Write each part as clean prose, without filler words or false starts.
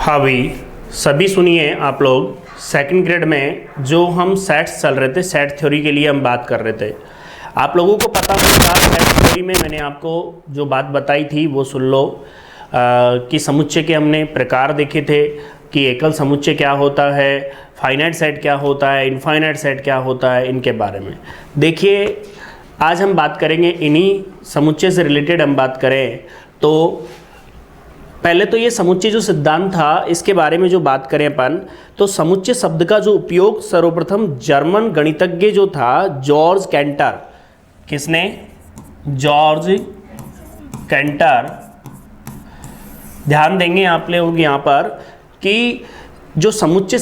हाँ भाई, सभी सुनिए आप लोग। सेकंड ग्रेड में जो हम सेट्स चल रहे थे, सेट थ्योरी के लिए हम बात कर रहे थे। आप लोगों को पता होगा सेट थ्योरी में मैंने आपको जो बात बताई थी वो सुन लो। कि समुच्चय के हमने प्रकार देखे थे कि एकल समुच्चय क्या होता है, फाइनाइट सेट क्या होता है, इनफाइनाइट सेट क्या होता है, इनके बारे में देखिए। आज हम बात करेंगे इन्हीं समुच्चय से रिलेटेड हम बात करें तो पहले तो ये समुच्चय जो सिद्धांत था इसके बारे में जो बात करें अपन, तो समुच्चय शब्द का जो उपयोग सर्वप्रथम जर्मन गणितज्ञ जो था जॉर्ज कैंटर, किसने? George canter. ध्यान देंगे आप लोग यहाँ पर कि जो समुच्चय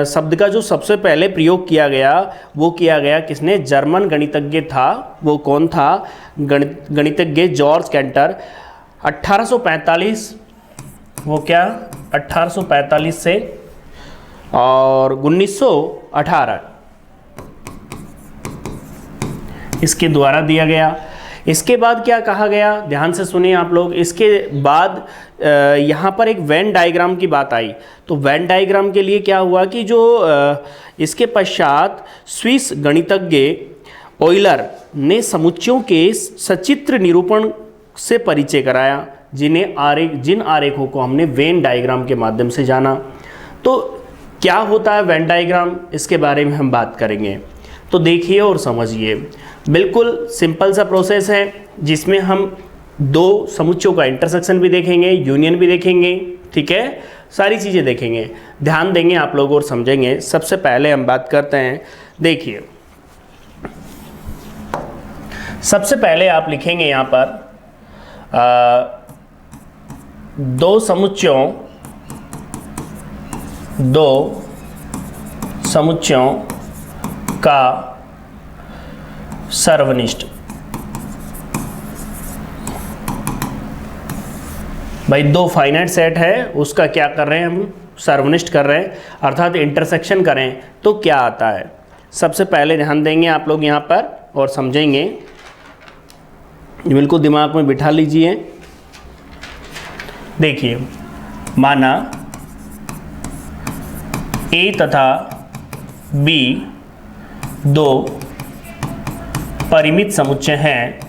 शब्द का जो सबसे पहले प्रयोग किया गया वो किया गया किसने? जर्मन गणितज्ञ था। वो कौन था? गणितज्ञ जॉर्ज कैंटर। 1845, वो क्या 1845 से और 1918 इसके द्वारा दिया गया। इसके बाद क्या कहा गया, ध्यान से सुनिए आप लोग। इसके बाद यहाँ पर एक वेन डायग्राम की बात आई। तो वेन डायग्राम के लिए क्या हुआ कि जो इसके पश्चात स्विस गणितज्ञ ऑयलर ने समुच्चयों के सचित्र निरूपण से परिचय कराया, जिन आरेखों को हमने वेन डायग्राम के माध्यम से जाना। तो क्या होता है वेन डायग्राम, इसके बारे में हम बात करेंगे। तो देखिए और समझिए, बिल्कुल सिंपल सा प्रोसेस है जिसमें हम दो समुच्चयों का इंटरसेक्शन भी देखेंगे, यूनियन भी देखेंगे, ठीक है, सारी चीज़ें देखेंगे। ध्यान देंगे आप लोग और समझेंगे। सबसे पहले हम बात करते हैं, देखिए सबसे पहले आप लिखेंगे यहाँ पर दो समुच्चयों का सर्वनिष्ठ। भाई दो फाइनाइट सेट है, उसका क्या कर रहे हैं हम? सर्वनिष्ठ कर रहे हैं, अर्थात इंटरसेक्शन करें तो क्या आता है। सबसे पहले ध्यान देंगे आप लोग यहाँ पर और समझेंगे, बिल्कुल दिमाग में बिठा लीजिए। देखिए, माना A तथा B दो परिमित समुच्चय हैं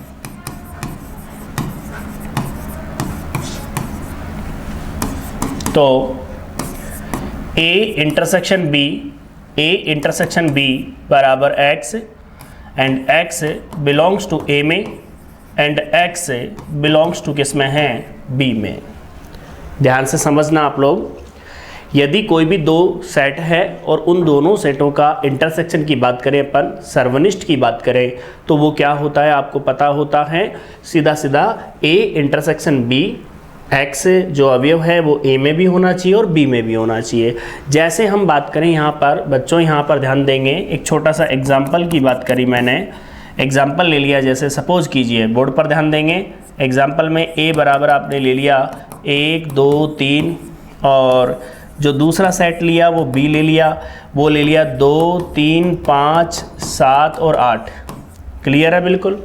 तो A इंटरसेक्शन B बराबर X and X belongs to A में एंड X बिलोंग्स टू किस में है? B में। ध्यान से समझना आप लोग। यदि कोई भी दो सेट है और उन दोनों सेटों का इंटरसेक्शन की बात करें, अपन सर्वनिष्ठ की बात करें, तो वो क्या होता है आपको पता होता है, सीधा सीधा A इंटरसेक्शन B, X जो अवयव है वो A में भी होना चाहिए और B में भी होना चाहिए। जैसे हम बात करें यहाँ पर बच्चों, यहाँ पर ध्यान देंगे, एक छोटा सा एग्जाम्पल की बात करी मैंने, एग्जाम्पल ले लिया। जैसे सपोज कीजिए, बोर्ड पर ध्यान देंगे, एग्जाम्पल में A बराबर आपने ले लिया 1 2 3 और जो दूसरा सेट लिया वो B ले लिया, वो ले लिया 2 3 5 7 और 8। क्लियर है बिल्कुल।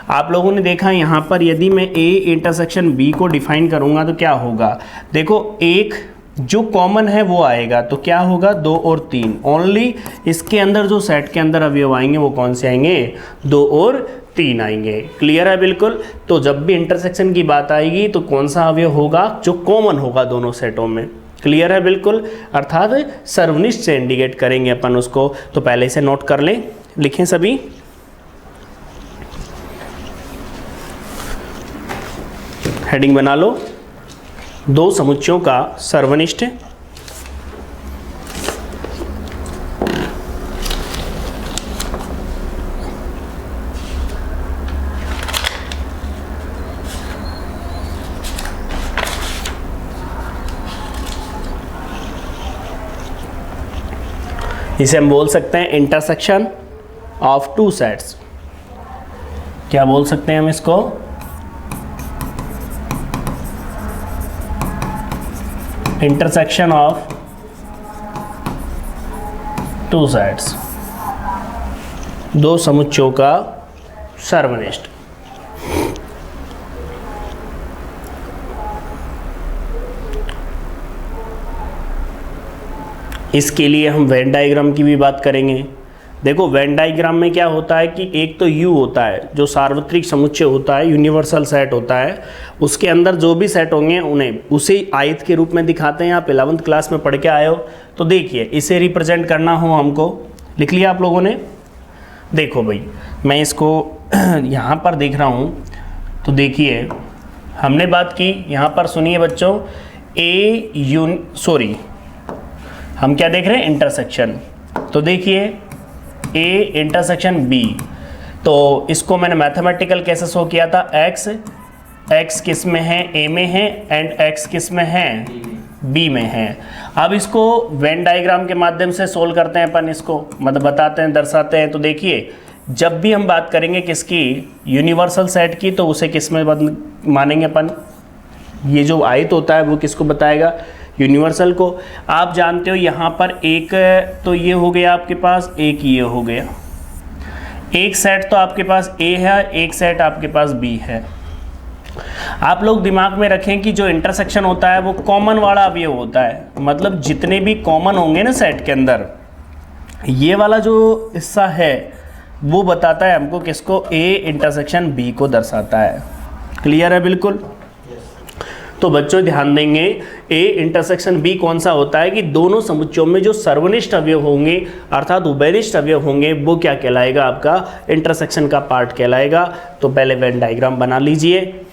आप लोगों ने देखा यहाँ पर यदि मैं A इंटरसेक्शन B को डिफाइन करूँगा तो क्या होगा? देखो, एक जो कॉमन है वो आएगा तो क्या होगा? 2 और 3। ओनली इसके अंदर जो सेट के अंदर अवयव आएंगे वो कौन से आएंगे? 2 और 3 आएंगे। क्लियर है बिल्कुल। तो जब भी इंटरसेक्शन की बात आएगी तो कौन सा अवयव होगा? जो कॉमन होगा दोनों सेटों में। क्लियर है बिल्कुल। अर्थात सर्वनिष्ठ से इंडिकेट करेंगे अपन उसको। तो पहले इसे नोट कर लें, लिखें सभी। हेडिंग बना लो, दो समुच्चयों का सर्वनिष्ठ। इसे हम बोल सकते हैं इंटरसेक्शन ऑफ टू सेट्स। क्या बोल सकते हैं हम इसको? इंटरसेक्शन ऑफ टू सेट्स, दो समुच्चयों का सर्वनिष्ठ। इसके लिए हम वेन डायग्राम की भी बात करेंगे। देखो वेन डायग्राम में क्या होता है कि एक तो U होता है जो सार्वत्रिक समुच्चय होता है, यूनिवर्सल सेट होता है, उसके अंदर जो भी सेट होंगे उन्हें उसे आयत के रूप में दिखाते हैं। आप 11th क्लास में पढ़ के आए हो, तो देखिए इसे रिप्रेजेंट करना हो हमको, लिख लिया आप लोगों ने। देखो भाई मैं इसको यहाँ पर देख रहा हूँ, तो देखिए हमने बात की यहाँ पर, सुनिए बच्चों, हम क्या देख रहे हैं, इंटरसेक्शन। तो देखिए ए इंटरसेक्शन बी, तो इसको मैंने मैथमेटिकल कैसे शो किया था, एक्स किस में है, ए में है, एंड एक्स किस में है, बी में है। अब इसको वेन डायग्राम के माध्यम से सोल्व करते हैं अपन, इसको मतलब बताते हैं, दर्शाते हैं। तो देखिए जब भी हम बात करेंगे किसकी, यूनिवर्सल सेट की, तो उसे किस में मानेंगे अपन, ये जो आयत होता है वो किसको बताएगा, यूनिवर्सल को। आप जानते हो यहाँ पर एक तो ये हो गया आपके पास, एक ये हो गया, एक सेट तो आपके पास ए है, एक सेट आपके पास बी है। आप लोग दिमाग में रखें कि जो इंटरसेक्शन होता है वो कॉमन वाला अवयव होता है, मतलब जितने भी कॉमन होंगे ना सेट के अंदर, ये वाला जो हिस्सा है वो बताता है हमको किसको, ए इंटरसेक्शन बी को दर्शाता है। क्लियर है बिल्कुल। तो बच्चों ध्यान देंगे, ए इंटरसेक्शन बी कौन सा होता है कि दोनों समुच्चयों में जो सर्वनिष्ठ अवयव होंगे अर्थात उभयनिष्ठ अवयव होंगे वो क्या कहलाएगा, आपका इंटरसेक्शन का पार्ट कहलाएगा। तो पहले वेन डायग्राम बना लीजिए।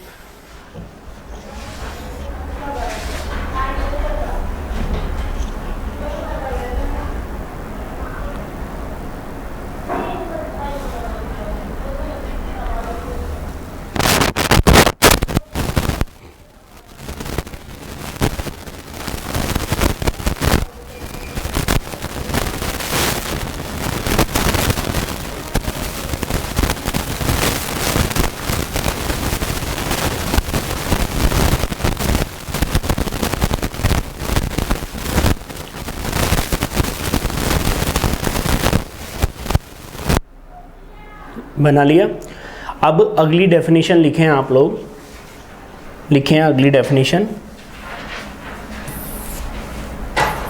बना लिया। अब अगली डेफिनेशन लिखें आप लोग, लिखें अगली डेफिनेशन,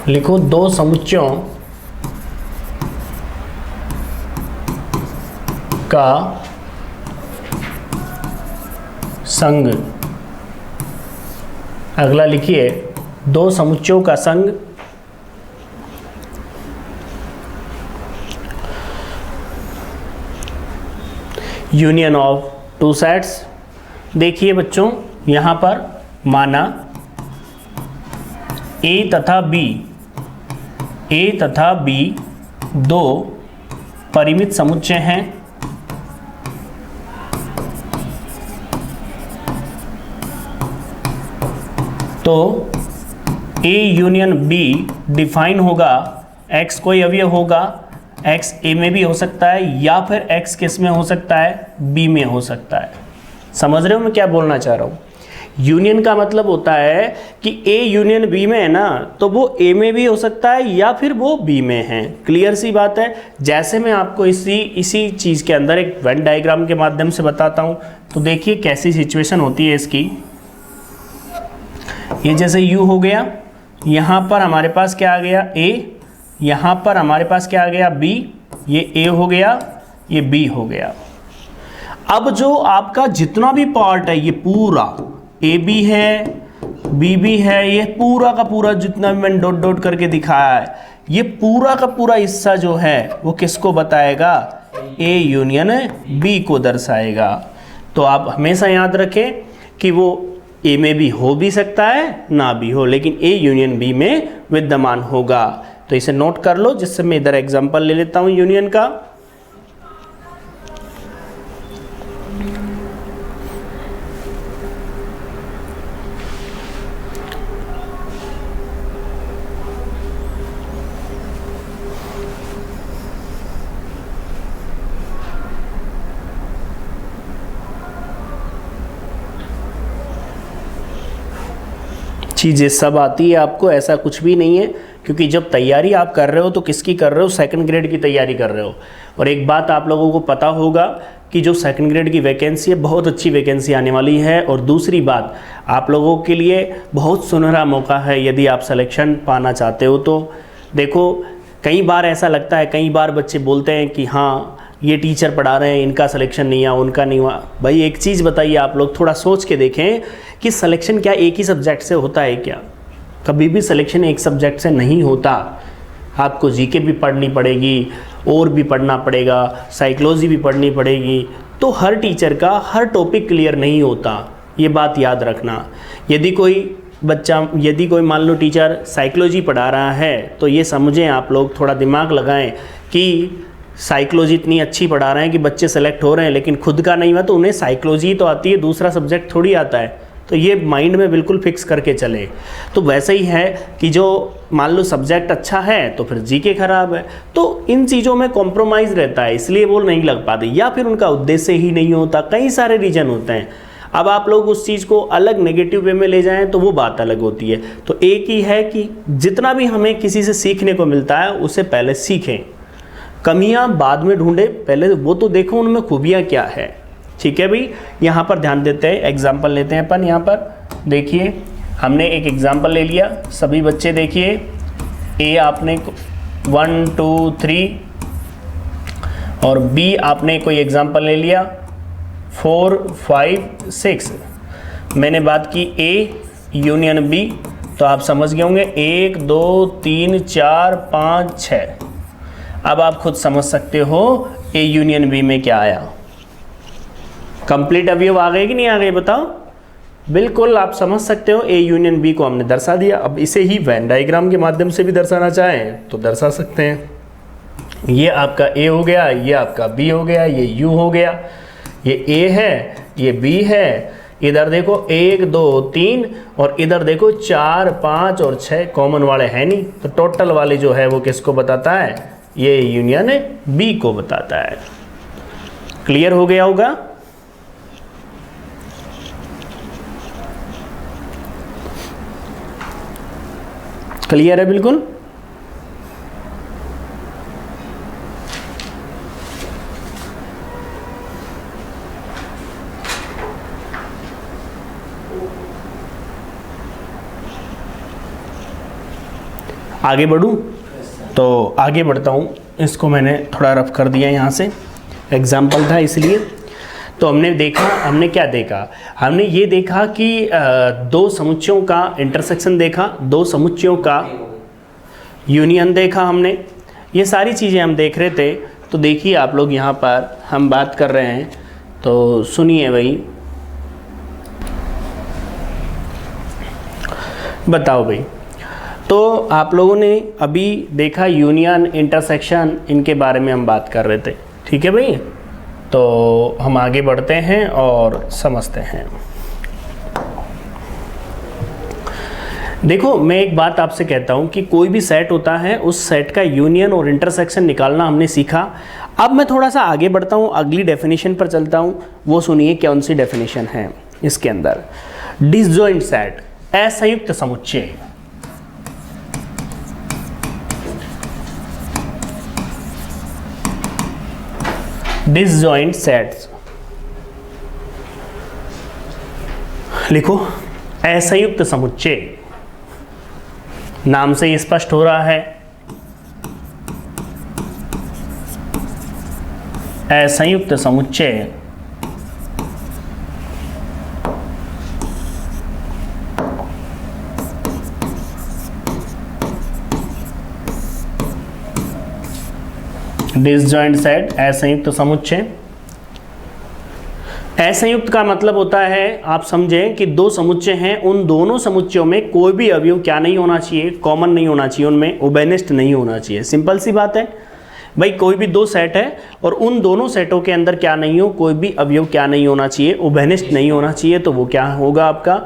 लिखो दो समुच्चयों का संग। अगला लिखिए दो समुच्चयों का संग यूनियन ऑफ टू सेट्स। देखिए बच्चों यहाँ पर माना ए तथा बी दो परिमित समुच्चय हैं। तो ए यूनियन बी डिफाइन होगा, एक्स कोई अवयव होगा, एक्स ए में भी हो सकता है या फिर एक्स किस में हो सकता है, बी में हो सकता है। समझ रहे हो मैं क्या बोलना चाह रहा हूँ। यूनियन का मतलब होता है कि ए यूनियन बी में है ना, तो वो ए में भी हो सकता है या फिर वो बी में है। क्लियर सी बात है। जैसे मैं आपको इसी चीज़ के अंदर एक वेन डायग्राम के माध्यम से बताता हूँ, तो देखिए कैसी सिचुएशन होती है इसकी। ये जैसे यू हो गया, यहाँ पर हमारे पास क्या आ गया, ए, यहाँ पर हमारे पास क्या आ गया, बी, ये ए हो गया, ये बी हो गया। अब जो आपका जितना भी पार्ट है ये पूरा ए बी है, बी बी है, ये पूरा का पूरा जितना भी मैंने डॉट डॉट करके दिखाया है, ये पूरा का पूरा हिस्सा जो है वो किसको बताएगा, ए यूनियन बी को दर्शाएगा। तो आप हमेशा याद रखें कि वो ए में भी हो भी सकता है ना भी हो, लेकिन ए यूनियन बी में विद्यमान होगा। तो इसे नोट कर लो, जिससे मैं इधर एग्जांपल ले लेता हूं यूनियन का। चीज़ें सब आती है आपको, ऐसा कुछ भी नहीं है, क्योंकि जब तैयारी आप कर रहे हो तो किसकी कर रहे हो, सेकंड ग्रेड की तैयारी कर रहे हो। और एक बात आप लोगों को पता होगा कि जो सेकंड ग्रेड की वैकेंसी है बहुत अच्छी वैकेंसी आने वाली है। और दूसरी बात, आप लोगों के लिए बहुत सुनहरा मौका है, यदि आप सिलेक्शन पाना चाहते हो तो देखो कई बार ऐसा लगता है, कई बार बच्चे बोलते हैं कि हाँ ये टीचर पढ़ा रहे हैं, इनका सिलेक्शन नहीं हुआ, उनका नहीं हुआ। भाई एक चीज़ बताइए, आप लोग थोड़ा सोच के देखें कि सिलेक्शन क्या एक ही सब्जेक्ट से होता है क्या? कभी भी सिलेक्शन एक सब्जेक्ट से नहीं होता। आपको जीके भी पढ़नी पड़ेगी, और भी पढ़ना पड़ेगा, साइकोलॉजी भी पढ़नी पड़ेगी। तो हर टीचर का हर टॉपिक क्लियर नहीं होता, ये बात याद रखना। यदि कोई मान लो टीचर साइकोलॉजी पढ़ा रहा है, तो ये समझें आप लोग, थोड़ा दिमाग लगाएं कि साइकोलॉजी इतनी अच्छी पढ़ा रहे हैं कि बच्चे सेलेक्ट हो रहे हैं, लेकिन खुद का नहीं हुआ तो उन्हें साइकोलॉजी तो आती है, दूसरा सब्जेक्ट थोड़ी आता है। तो ये माइंड में बिल्कुल फिक्स करके चले। तो वैसे ही है कि जो मान लो सब्जेक्ट अच्छा है तो फिर जीके खराब है, तो इन चीज़ों में कॉम्प्रोमाइज़ रहता है, इसलिए वो नहीं लग पाते, या फिर उनका उद्देश्य ही नहीं होता, कई सारे रीजन होते हैं। अब आप लोग उस चीज़ को अलग नेगेटिव वे में ले जाएं तो वो बात अलग होती है। तो एक ही है कि जितना भी हमें किसी से सीखने को मिलता है उसे पहले सीखें, कमियां बाद में ढूंढे, पहले वो तो देखो उनमें खूबियां क्या है। ठीक है भाई, यहाँ पर ध्यान देते हैं, एग्जाम्पल लेते हैं अपन। यहाँ पर देखिए हमने एक एग्जाम्पल ले लिया, सभी बच्चे देखिए, ए आपने 1 2 3 और बी आपने कोई एग्जाम्पल ले लिया 4 5 6। मैंने बात की ए यूनियन बी, तो आप समझ गए होंगे 1 2 3 4 5 6। अब आप खुद समझ सकते हो ए यूनियन बी में क्या आया, कंप्लीट अवयव आ गए कि नहीं आ गए बताओ? बिल्कुल आप समझ सकते हो, ए यूनियन बी को हमने दर्शा दिया। अब इसे ही वेन डायग्राम के माध्यम से भी दर्शाना चाहें तो दर्शा सकते हैं। ये आपका ए हो गया, ये आपका बी हो गया, ये यू हो गया, ये ए है, ये बी है, इधर देखो 1 2 3 और इधर देखो 4 5 और 6 कॉमन वाले हैं नहीं, तो टोटल वाले जो है वो किसको बताता है? ये यूनियन बी को बताता है। क्लियर हो गया होगा? क्लियर है बिल्कुल? आगे बढ़ूं? तो आगे बढ़ता हूँ, इसको मैंने थोड़ा रफ कर दिया यहाँ से, एग्जाम्पल था इसलिए। तो हमने क्या देखा? हमने ये देखा कि दो समुच्चयों का इंटरसेक्शन देखा, दो समुच्चयों का यूनियन देखा हमने, ये सारी चीज़ें हम देख रहे थे। तो देखिए आप लोग यहाँ पर हम बात कर रहे हैं, तो सुनिए भाई, बताओ भाई। तो आप लोगों ने अभी देखा यूनियन, इंटरसेक्शन, इनके बारे में हम बात कर रहे थे, ठीक है भाई? तो हम आगे बढ़ते हैं और समझते हैं। देखो मैं एक बात आपसे कहता हूं कि कोई भी सेट होता है, उस सेट का यूनियन और इंटरसेक्शन निकालना हमने सीखा। अब मैं थोड़ा सा आगे बढ़ता हूं, अगली डेफिनेशन पर चलता हूं। वो सुनिए कौन सी डेफिनेशन है इसके अंदर। डिसजॉइंट सेट, असंयुक्त समुच्चय। डिसजॉइंट सेट्स लिखो, असंयुक्त समुच्चय, नाम से स्पष्ट हो रहा है, असंयुक्त समुच्चय डिसजॉइंट सेट, असंयुक्त समुच्चय। असंयुक्त का मतलब होता है, आप समझें कि दो समुच्चय हैं, उन दोनों समुच्चयों में कोई भी अवयव क्या नहीं होना चाहिए? कॉमन नहीं होना चाहिए, उनमें उभयनिष्ठ नहीं होना चाहिए। सिंपल सी बात है भाई, कोई भी दो सेट है और उन दोनों सेटों के अंदर क्या नहीं हो? कोई भी अवयव क्या नहीं होना चाहिए? उभयनिष्ठ नहीं होना चाहिए। तो वो क्या होगा? आपका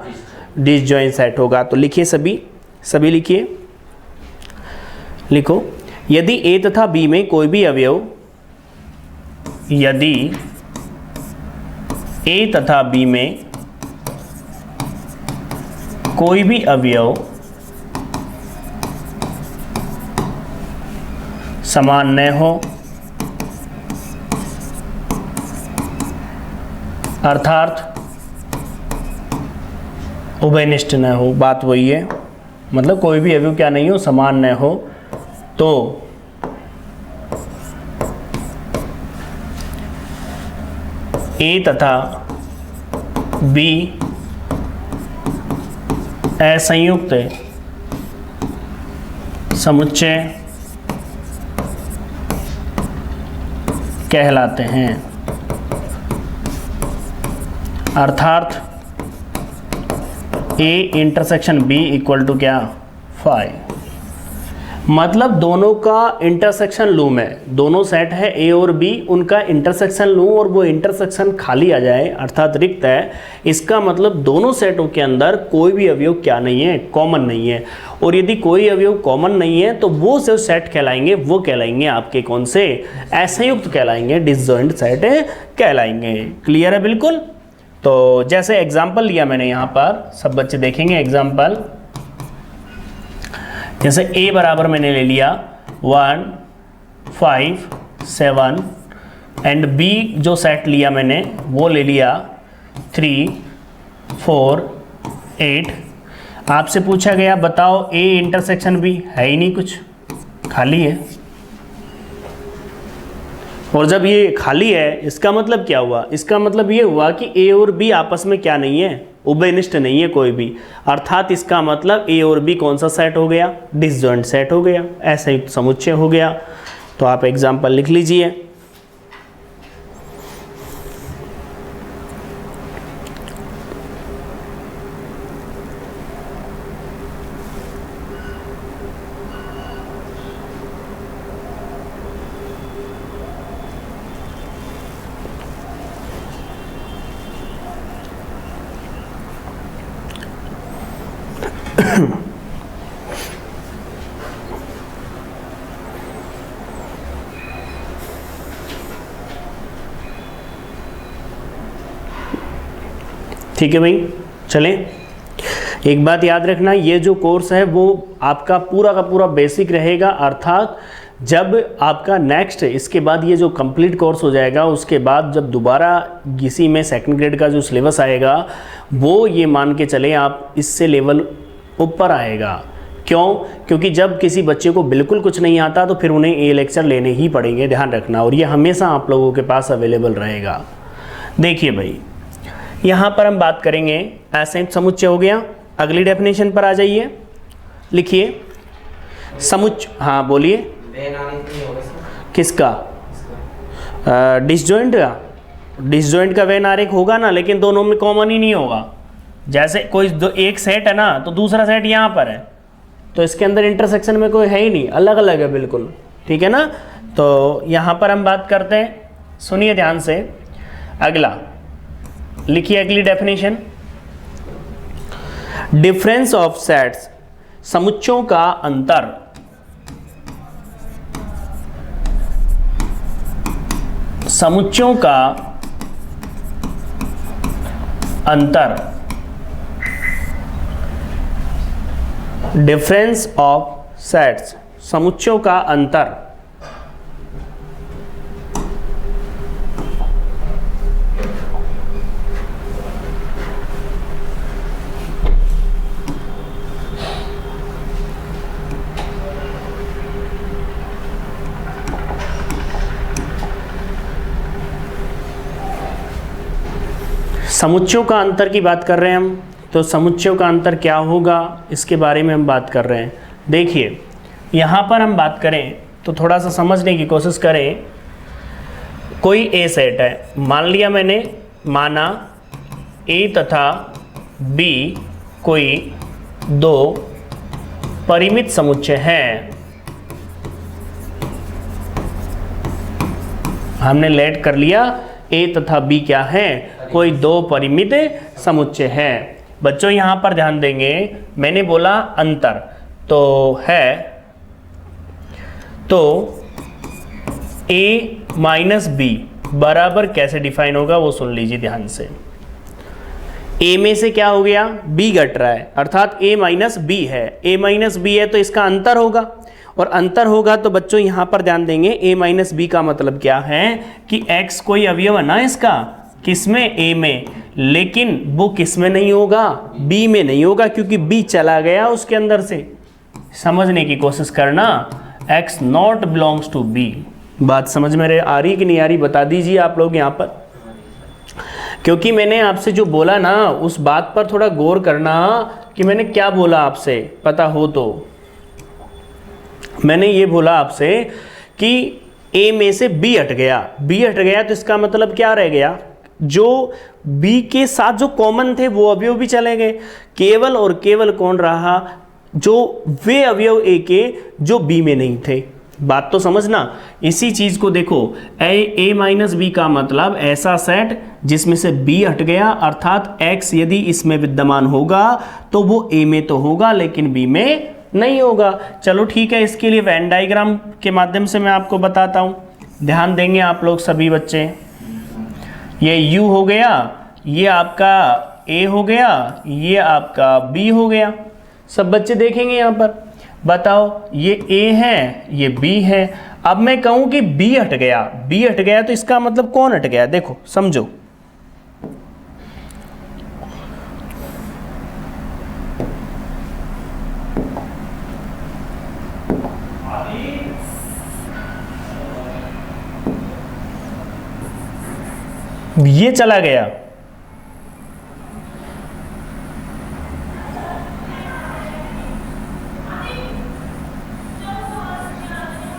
डिसजॉइंट सेट होगा। तो लिखिए सभी लिखिए, लिखो, यदि ए तथा बी में कोई भी अवयव, यदि ए तथा बी में कोई भी अवयव समान न हो, अर्थात उभयनिष्ठ न हो, बात वही है, मतलब कोई भी अवयव क्या नहीं हो? समान न हो, तो ए तथा बी असंयुक्त समुच्चय कहलाते हैं। अर्थात A intersection B equal to क्या, 5। मतलब दोनों का इंटरसेक्शन लूँ मैं, दोनों सेट है ए और बी, उनका इंटरसेक्शन लूँ और वो इंटरसेक्शन खाली आ जाए अर्थात रिक्त है, इसका मतलब दोनों सेटों के अंदर कोई भी अवयव क्या नहीं है, कॉमन नहीं है। और यदि कोई अवयव कॉमन नहीं है तो वो जो सेट कहलाएंगे वो कहलाएंगे आपके कौन से, असंयुक्त कहलाएंगे, डिसजॉइंट सेट कहलाएंगे। क्लियर है बिल्कुल। तो जैसे एग्जाम्पल लिया मैंने यहाँ पर, सब बच्चे देखेंगे एग्जाम्पल। जैसे a बराबर मैंने ले लिया 1, 5, 7 एंड b जो सेट लिया मैंने वो ले लिया 3, 4, 8। आपसे पूछा गया बताओ a इंटरसेक्शन b, है ही नहीं कुछ, खाली है। और जब ये खाली है इसका मतलब क्या हुआ, इसका मतलब ये हुआ कि a और b आपस में क्या नहीं है, उभयनिष्ठ नहीं है कोई भी। अर्थात इसका मतलब a और b कौन सा सेट हो गया, डिसजॉइंट सेट हो गया, असंयुक्त समुच्चय हो गया। तो आप एग्जाम्पल लिख लीजिए। ठीक है भाई, चलें। एक बात याद रखना, ये जो कोर्स है वो आपका पूरा का पूरा बेसिक रहेगा। अर्थात जब आपका नेक्स्ट इसके बाद ये जो कंप्लीट कोर्स हो जाएगा उसके बाद जब दोबारा किसी में सेकंड ग्रेड का जो सिलेबस आएगा वो ये मान के चलें आप इससे लेवल ऊपर आएगा। क्यों? क्योंकि जब किसी बच्चे को बिल्कुल कुछ नहीं आता तो फिर उन्हें ए लेक्चर लेने ही पड़ेंगे, ध्यान रखना। और ये हमेशा आप लोगों के पास अवेलेबल रहेगा। देखिए भाई, यहाँ पर हम बात करेंगे असंयुक्त समुच्चय हो गया। अगली डेफिनेशन पर आ जाइए, लिखिए समुच्चय। हाँ बोलिए, किसका? डिसजॉइंट का। डिसजॉइंट का वेन आरेख होगा ना, लेकिन दोनों में कॉमन ही नहीं होगा। जैसे कोई एक सेट है ना तो दूसरा सेट यहाँ पर है, तो इसके अंदर इंटरसेक्शन में कोई है ही नहीं, अलग अलग है बिल्कुल। ठीक है ना। तो यहाँ पर हम बात करते हैं, सुनिए ध्यान से। अगला लिखिए, अगली डेफिनेशन, डिफरेंस ऑफ सेट्स, समुच्चयों का अंतर। समुच्चयों का अंतर, डिफरेंस ऑफ सेट्स, समुच्चयों का अंतर। समुच्चयों का अंतर की बात कर रहे हैं हम, तो समुच्चयों का अंतर क्या होगा इसके बारे में हम बात कर रहे हैं। देखिए यहाँ पर हम बात करें तो थोड़ा सा समझने की कोशिश करें। कोई ए सेट है, मान लिया मैंने, माना ए तथा बी कोई दो परिमित समुच्चय हैं। हमने लेट कर लिया ए तथा बी क्या है, कोई दो परिमित समुच्चय है। बच्चों यहाँ पर ध्यान देंगे, मैंने बोला अंतर तो है, तो a माइनस बी बराबर कैसे डिफाइन होगा वो सुन लीजिए ध्यान से। a में से क्या हो गया, b घट रहा है, अर्थात a माइनस बी है। a माइनस बी है तो इसका अंतर होगा, और अंतर होगा तो बच्चों यहाँ पर ध्यान देंगे, a माइनस बी का मतलब क्या है कि x कोई अवयव है ना इसका, किसमें, a में, लेकिन वो किस में नहीं होगा, b में नहीं होगा, क्योंकि b चला गया उसके अंदर से। समझने की कोशिश करना, X not belongs to B. बात समझ में आ रही कि नहीं आ रही बता दीजिए आप लोग यहाँ पर, क्योंकि मैंने आपसे जो बोला ना उस बात पर थोड़ा गौर करना कि मैंने क्या बोला आपसे, पता हो तो। मैंने ये बोला आपसे कि ए में से बी हट गया, बी हट गया तो इसका मतलब क्या रह गया, जो बी के साथ जो कॉमन थे वो अवयव भी चले गए, केवल और केवल कौन रहा, जो वे अवयव ए के जो बी में नहीं थे। बात तो समझना, इसी चीज को देखो, ए माइनस बी का मतलब ऐसा सेट जिसमें से बी हट गया, अर्थात एक्स यदि इसमें विद्यमान होगा तो वो ए में तो होगा लेकिन बी में नहीं होगा। चलो ठीक है, इसके लिए वेन डायग्राम के माध्यम से मैं आपको बताता हूं, ध्यान देंगे आप लोग सभी बच्चे। ये u हो गया, ये आपका a हो गया, ये आपका b हो गया। सब बच्चे देखेंगे यहाँ पर, बताओ ये a है, ये b है। अब मैं कहूँ कि b हट गया, b हट गया तो इसका मतलब कौन हट गया, देखो समझो। ये चला गया,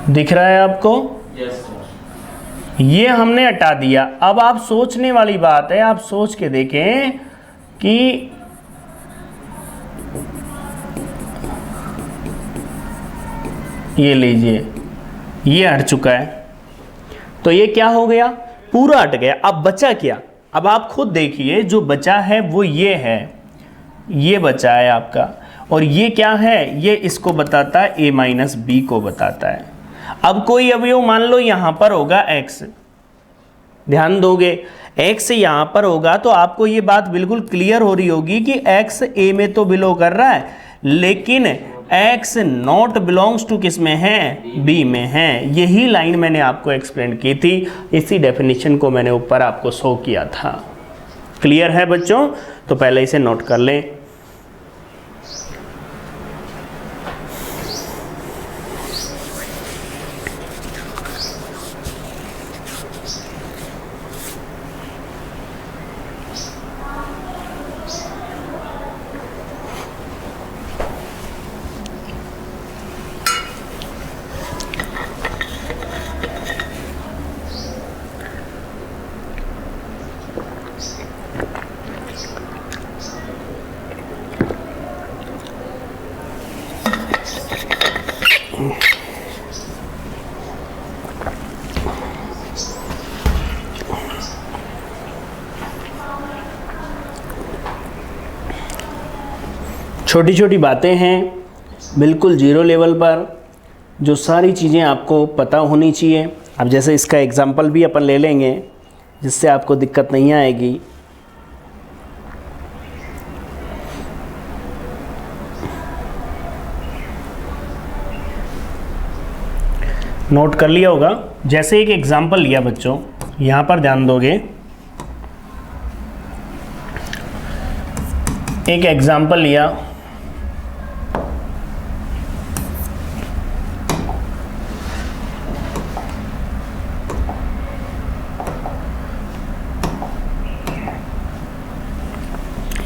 दिख रहा है आपको? ये हमने हटा दिया। अब आप सोचने वाली बात है, आप सोच के देखें कि ये लीजिए, ये हट चुका है तो ये क्या हो गया, पूरा हट गया। अब बचा क्या, अब आप खुद देखिए, जो बचा है वो ये है, ये बचा है आपका, और ये क्या है, ये इसको बताता है a माइनस बी को बताता है। अब कोई अवयव मान लो यहाँ पर होगा x, ध्यान दोगे x यहाँ पर होगा तो आपको ये बात बिल्कुल क्लियर हो रही होगी कि x a में तो बिलोंग कर रहा है, लेकिन x नॉट बिलोंग्स टू किस में है, b में है। यही लाइन मैंने आपको एक्सप्लेन की थी, इसी डेफिनेशन को मैंने ऊपर आपको शो किया था। क्लियर है बच्चों? तो पहले इसे नोट कर लें। छोटी छोटी बातें हैं, बिल्कुल जीरो लेवल पर, जो सारी चीज़ें आपको पता होनी चाहिए। अब जैसे इसका एग्जाम्पल भी अपन ले लेंगे जिससे आपको दिक्कत नहीं आएगी। नोट कर लिया होगा। जैसे एक एग्जाम्पल लिया बच्चों, यहाँ पर ध्यान दोगे, एक एग्जाम्पल लिया,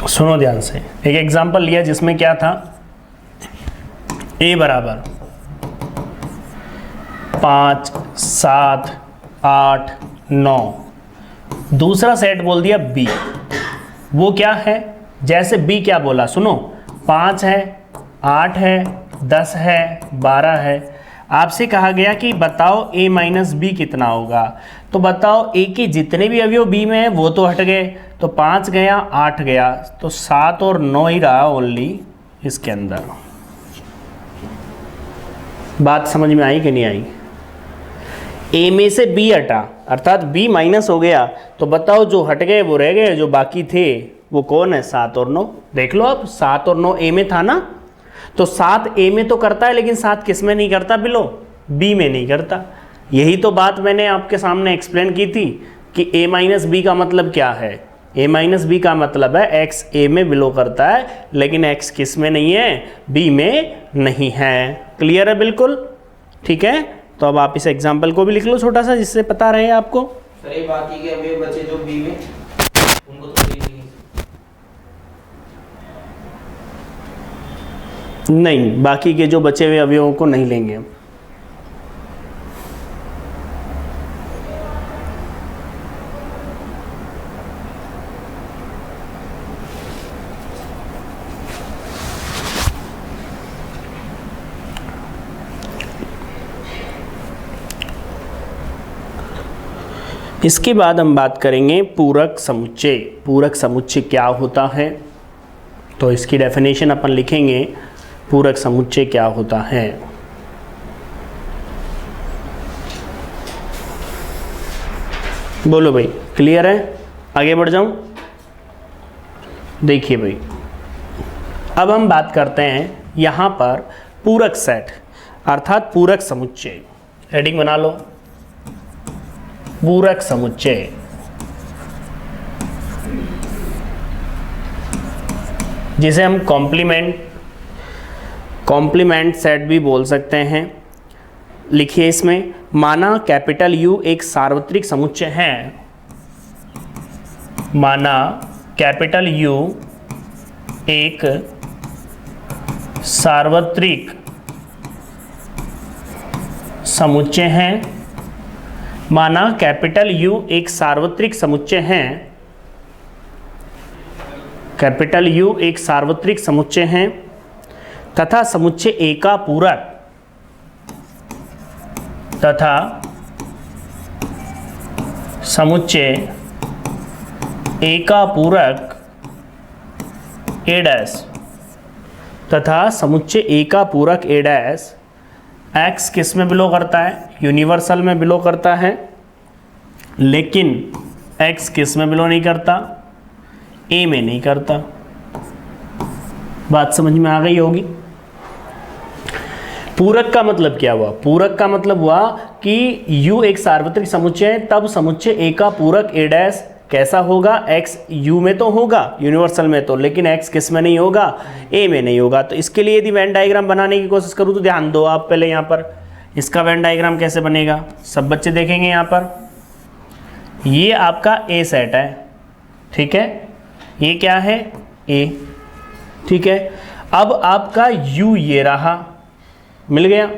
सुनो ध्यान से, एक एग्जाम्पल लिया जिसमें क्या था, a बराबर 5, 7, 8, 9, दूसरा सेट बोल दिया b। वो क्या है, जैसे b क्या बोला, सुनो, 5 है, 8 है, 10 है, 12 है। आपसे कहा गया कि बताओ a माइनस बी कितना होगा, तो बताओ a के जितने भी अवयव b में है वो तो हट गए, तो 5 गया, 8 गया, तो 7 और 9 ही रहा ओनली इसके अंदर। बात समझ में आई कि नहीं आई? a में से b हटा, अर्थात b माइनस हो गया, तो बताओ जो हट गए वो रह गए, जो बाकी थे वो कौन है, 7 और 9। देख लो अब, 7 और 9 a में था ना, तो 7 a में तो करता है, लेकिन 7 किस में नहीं करता, बिलो b में नहीं करता। यही तो बात मैंने आपके सामने एक्सप्लेन की थी कि a माइनस बी का मतलब क्या है। a माइनस बी का मतलब है x a में बिलो करता है, लेकिन x किस में नहीं है, b में नहीं है। क्लियर है बिल्कुल? ठीक है, तो अब आप इस एग्जाम्पल को भी लिख लो छोटा सा, जिससे पता रहे आपको। सर ये बाकी के अवयव बचे जो बी में, उनको तो ले लेंगे। नहीं, बाकी के जो बचे हुए अवयवों को नहीं लेंगे हम। इसके बाद हम बात करेंगे पूरक समुच्चय। पूरक समुच्चय क्या होता है, तो इसकी डेफिनेशन अपन लिखेंगे, पूरक समुच्चय क्या होता है। बोलो भाई, क्लियर है? आगे बढ़ जाऊं? देखिए भाई, अब हम बात करते हैं यहाँ पर पूरक सेट अर्थात पूरक समुच्चय। हेडिंग बना लो, पूरक समुच्चय। जिसे हम कॉम्प्लीमेंट सेट भी बोल सकते हैं। लिखिए इसमें, माना कैपिटल यू एक सार्वत्रिक समुच्चय है। माना कैपिटल यू एक सार्वत्रिक समुच्चय है। माना कैपिटल यू एक सार्वत्रिक समुच्चय है। कैपिटल यू एक सार्वत्रिक समुच्चय है तथा समुच्चय ए का पूरक तथा समुच्चय ए का पूरक ए डैश तथा समुच्चय ए का पूरक ए डैश एक्स किस में बिलो करता है? यूनिवर्सल में बिलो करता है, लेकिन एक्स किस में बिलो नहीं करता? ए में नहीं करता। बात समझ में आ गई होगी। पूरक का मतलब क्या हुआ? पूरक का मतलब हुआ कि यू एक सार्वत्रिक समुच्चय है, तब समुच्चय ए का पूरक ए डैश कैसा होगा? एक्स यू में तो होगा यूनिवर्सल में तो, लेकिन एक्स किस में नहीं होगा? ए में नहीं होगा। तो इसके लिए यदि वेन डायग्राम बनाने की कोशिश करूँ तो ध्यान दो आप पहले यहाँ पर, इसका वेन डायग्राम कैसे बनेगा सब बच्चे देखेंगे। यहाँ पर ये आपका ए सेट है, ठीक है, ये क्या है? ए, ठीक है। अब आपका यू ये रहा, मिल गया।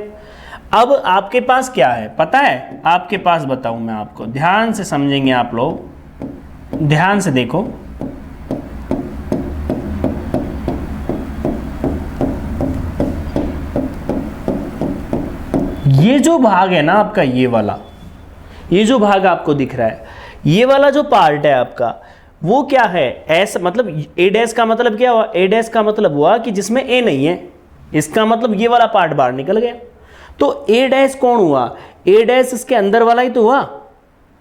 अब आपके पास क्या है पता है? आपके पास बताऊं मैं आपको, ध्यान से समझेंगे आप लोग, ध्यान से देखो। ये जो भाग है ना आपका, ये वाला, ये जो भाग आपको दिख रहा है, ये वाला जो पार्ट है आपका, वो क्या है? एस मतलब ए डैश का मतलब क्या हुआ? ए डैश का मतलब हुआ कि जिसमें ए नहीं है, इसका मतलब ये वाला पार्ट बाहर निकल गया। तो ए डैश कौन हुआ? ए डैश इसके अंदर वाला ही तो हुआ।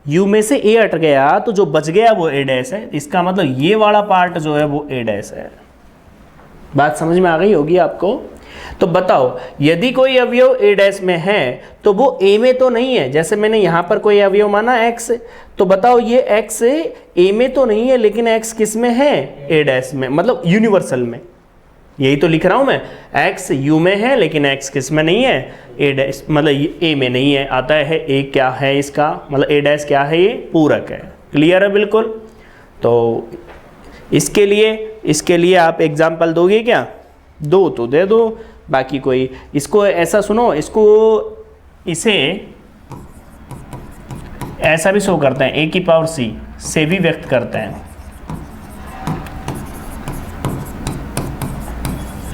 यू में से ए हट गया तो जो बच गया वो ए डैश है। इसका मतलब ये वाला पार्ट जो है वो ए डैश है। बात समझ में आ गई होगी आपको। तो बताओ, यदि कोई अवयव ए डैश में है तो वो ए में तो नहीं है। जैसे मैंने यहाँ पर कोई अवयव माना एक्स, तो बताओ ये एक्स ए में तो नहीं है, लेकिन एक्स किस में है? ए डैश में, मतलब यूनिवर्सल में। यही तो लिख रहा हूं मैं, एक्स यू में है लेकिन एक्स किस में नहीं है? ए डैश, मतलब ए में नहीं है। आता है ए क्या है इसका मतलब, ए डैश क्या है? ये पूरक है। क्लियर है बिल्कुल। तो इसके लिए आप एग्जाम्पल दोगे क्या? दो तो दे दो, बाकी कोई इसको ऐसा सुनो, इसे ऐसा भी शो करते हैं, ए की पावर सी से भी व्यक्त करते हैं।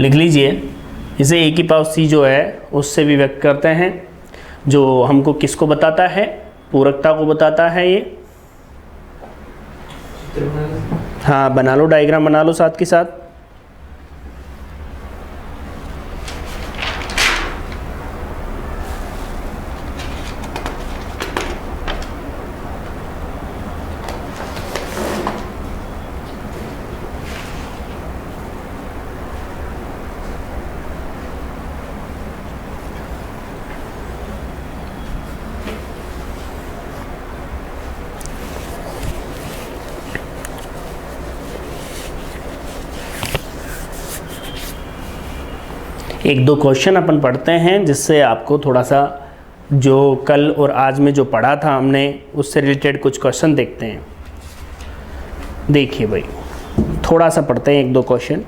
लिख लीजिए, इसे ए की पावर सी जो है उससे भी व्यक्त करते हैं, जो हमको किसको बताता है? पूरकता को बताता है ये। हाँ बना लो, डायग्राम बना लो साथ के साथ। एक दो क्वेश्चन अपन पढ़ते हैं जिससे आपको थोड़ा सा जो कल और आज में जो पढ़ा था हमने उससे रिलेटेड कुछ क्वेश्चन देखते हैं। देखिए भाई, थोड़ा सा पढ़ते हैं 1-2 क्वेश्चन।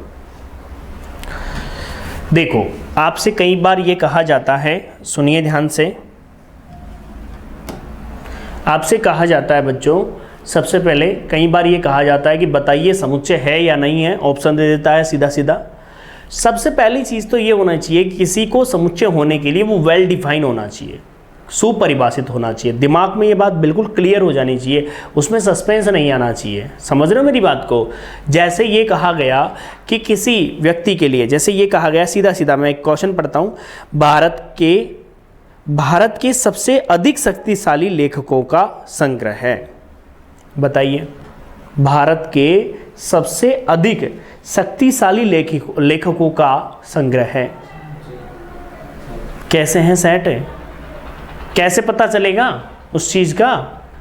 देखो, आपसे कई बार ये कहा जाता है, सुनिए ध्यान से, आपसे कहा जाता है बच्चों, सबसे पहले कई बार ये कहा जाता है कि बताइए समुच्चय है या नहीं है, ऑप्शन दे देता है सीधा सीधा। सबसे पहली चीज़ तो ये होना चाहिए कि किसी को समुच्चय होने के लिए वो वेल डिफाइन होना चाहिए, सुपरिभाषित होना चाहिए। दिमाग में ये बात बिल्कुल क्लियर हो जानी चाहिए, उसमें सस्पेंस नहीं आना चाहिए। समझ रहे हो मेरी बात को? जैसे ये कहा गया कि किसी व्यक्ति के लिए, जैसे ये कहा गया, सीधा सीधा मैं एक क्वेश्चन पढ़ता हूँ, भारत के सबसे अधिक शक्तिशाली लेखकों का संग्रह है। बताइए, भारत के सबसे अधिक शक्तिशाली लेखकों का संग्रह है। कैसे हैं सेट? कैसे पता चलेगा उस चीज़ का?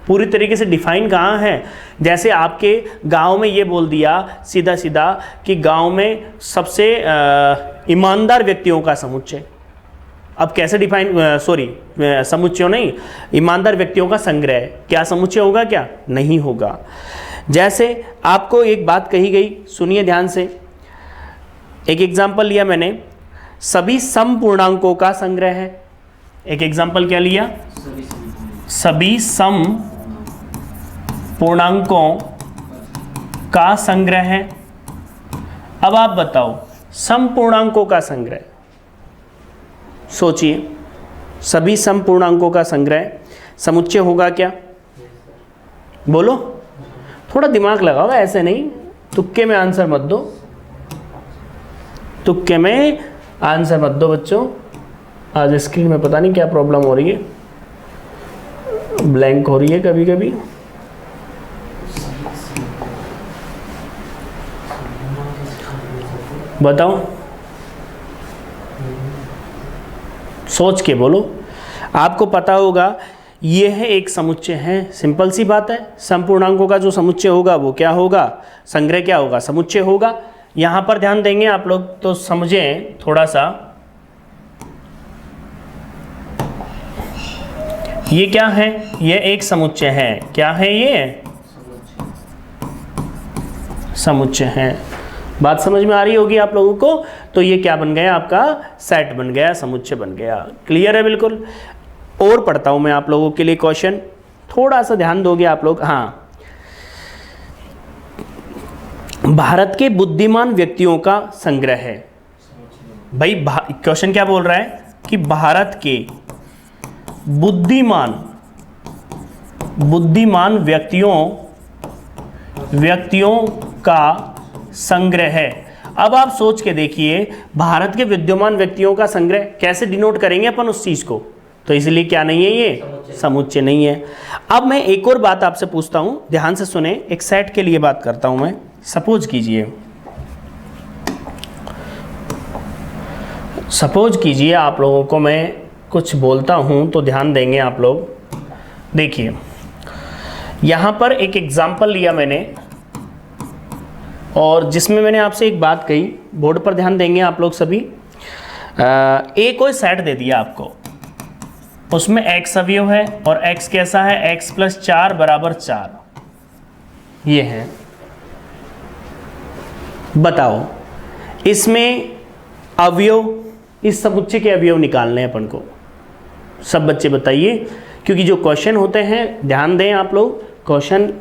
पूरी तरीके से डिफाइन कहाँ है? जैसे आपके गांव में ये बोल दिया सीधा सीधा कि गांव में सबसे ईमानदार व्यक्तियों का समुच्चय। अब कैसे डिफाइन, समुच्चय नहीं, ईमानदार व्यक्तियों का संग्रह, क्या समुच्चय होगा? क्या नहीं होगा। जैसे आपको एक बात कही गई, सुनिए ध्यान से, एक एग्जाम्पल लिया मैंने, सभी सम पूर्णांकों का संग्रह है। एक एग्जाम्पल क्या लिया? सभी सम पूर्णांकों का संग्रह है। अब आप बताओ, सम पूर्णांकों का संग्रह, सोचिए, सभी सम पूर्णांकों का संग्रह समुच्चय होगा क्या? बोलो, थोड़ा दिमाग लगाओ, ऐसे नहीं तुक्के में आंसर मत दो, तुक्के में आंसर मत दो बच्चों। आज स्क्रीन में पता नहीं क्या प्रॉब्लम हो रही है, ब्लैंक हो रही है कभी कभी। बताओ, सोच के बोलो। आपको पता होगा ये है एक समुच्चय है, सिंपल सी बात है। संपूर्णांकों का जो समुच्चय होगा वो क्या होगा? संग्रह क्या होगा? समुच्चय होगा। यहाँ पर ध्यान देंगे आप लोग तो समझें थोड़ा सा, ये क्या है? ये एक समुच्चय है। क्या है ये? समुच्चय है। बात समझ में आ रही होगी आप लोगों को? तो ये क्या बन गया? आपका सेट बन गया, समुच्चय बन गया। क्लियर है बिल्कुल? और पढ़ता हूं मैं आप लोगों के लिए क्वेश्चन, थोड़ा सा ध्यान दोगे आप लोग। हाँ, भारत के बुद्धिमान व्यक्तियों का संग्रह है। भाई क्वेश्चन क्या बोल रहा है कि भारत के बुद्धिमान व्यक्तियों का संग्रह है। अब आप सोच के देखिए, भारत के विद्यमान व्यक्तियों का संग्रह कैसे डिनोट करेंगे अपन उस चीज को? तो इसलिए क्या नहीं है? ये समुच्चय नहीं है। अब मैं एक और बात आपसे पूछता हूं, ध्यान से सुने, एक सेट के लिए बात करता हूं मैं। सपोज कीजिए आप लोगों को मैं कुछ बोलता हूं तो ध्यान देंगे आप लोग। देखिए, यहां पर एक एग्जाम्पल लिया मैंने और जिसमें मैंने आपसे एक बात कही, बोर्ड पर ध्यान देंगे आप लोग सभी। एक कोई सेट दे दिया आपको, उसमें x अवयव है और x कैसा है? x + 4 = 4। ये है। बताओ, इसमें अवयव, इस समुच्चय के अवयव निकालने हैं अपन को। सब बच्चे बताइए, क्योंकि जो क्वेश्चन होते हैं, ध्यान दें आप लोग, क्वेश्चन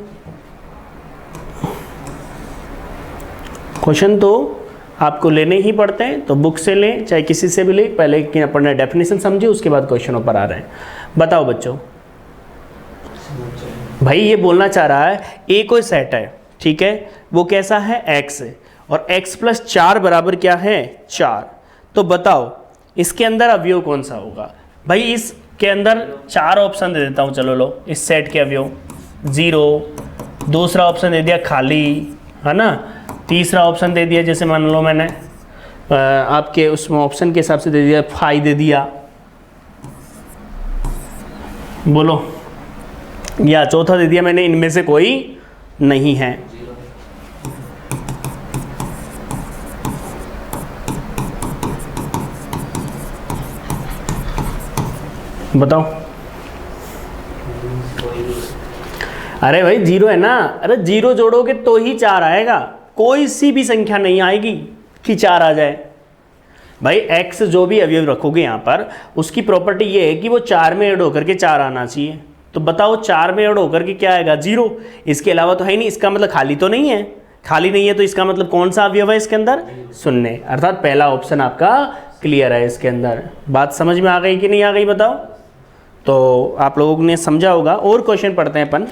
तो आपको लेने ही पड़ते हैं, तो बुक से लें चाहे किसी से भी लें। पहले कि अपन ने डेफिनेशन समझे, उसके बाद क्वेश्चनों पर आ रहे हैं। बताओ बच्चों, भाई ये बोलना चाह रहा है ए कोई सेट है, ठीक है, वो कैसा है? x है, और x + 4 = क्या है? 4। तो बताओ इसके अंदर अवयव कौन सा होगा? भाई इसके अंदर 4 ऑप्शन दे देता हूँ, चलो लो। इस सेट के अवयव 0, दूसरा ऑप्शन दे दिया खाली, है ना, तीसरा ऑप्शन दे दिया, जैसे मान लो मैंने आपके उसमें ऑप्शन के हिसाब से दे दिया, 5 दे दिया, बोलो, या चौथा दे दिया मैंने इनमें से कोई नहीं है। बताओ। अरे भाई जीरो है ना, अरे जीरो जोड़ोगे तो ही 4 आएगा, कोई सी भी संख्या नहीं आएगी कि 4 आ जाए। भाई x जो भी अवयव रखोगे यहाँ पर, उसकी प्रॉपर्टी ये है कि वो 4 में ऐड होकर के 4 आना चाहिए। तो बताओ 4 में ऐड होकर के क्या आएगा? 0। इसके अलावा तो है नहीं, इसका मतलब खाली तो नहीं है, खाली नहीं है तो इसका मतलब कौन सा अवयव है इसके अंदर? शून्य। अर्थात पहला ऑप्शन आपका क्लियर है इसके अंदर। बात समझ में आ गई कि नहीं आ गई बताओ? तो आप लोगों ने समझा होगा। और क्वेश्चन पढ़ते हैं अपन।